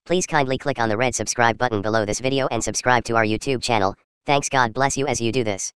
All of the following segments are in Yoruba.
Please kindly click on the red subscribe button below this video and subscribe to our YouTube channel. Thanks, God bless you as you do this.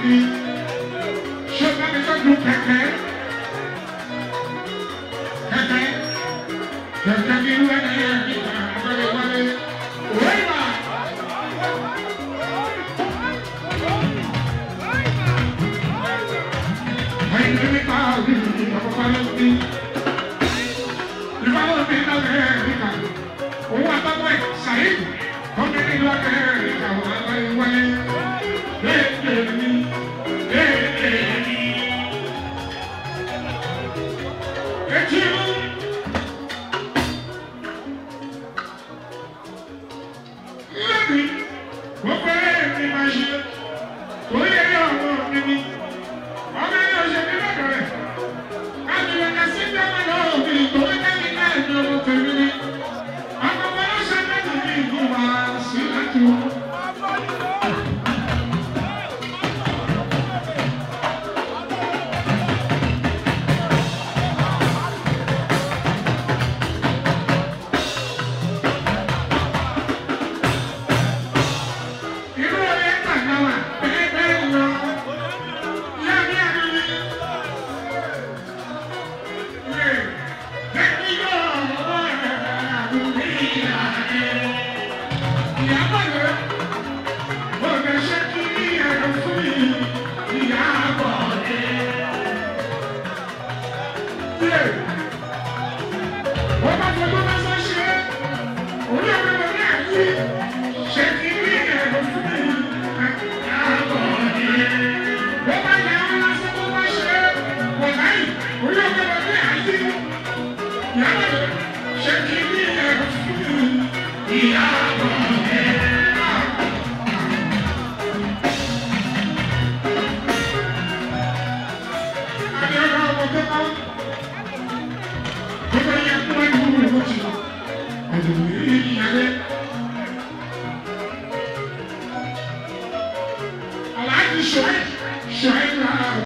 mi. Ṣé bá mi tọ́jú kẹ̀kẹ́? Kẹ̀kẹ́ bí irú ẹni yẹn ní ìgbàlódé wọlé. Wẹ́ẹ̀bà. Ẹyin ní nípa òbí ọ̀pọ̀pọ̀ ló bí. Ìbáwọ̀ mi náà lẹ́yìn níta. Òun àtọ́kọ̀ ẹ̀ ṣàyè. Ọmọ mi lọ lẹ́yìn níta wọ́n á wọlé.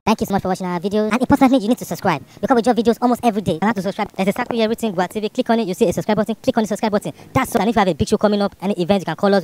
Thank you so much for watching our videos, and importantly you need to subscribe because we drop videos almost every day. And how to subscribe? There's a circle here written Gua TV. Click on it, you see a subscribe button. Click on the subscribe button. That's so that if you have a big show coming up, any event, you can call us.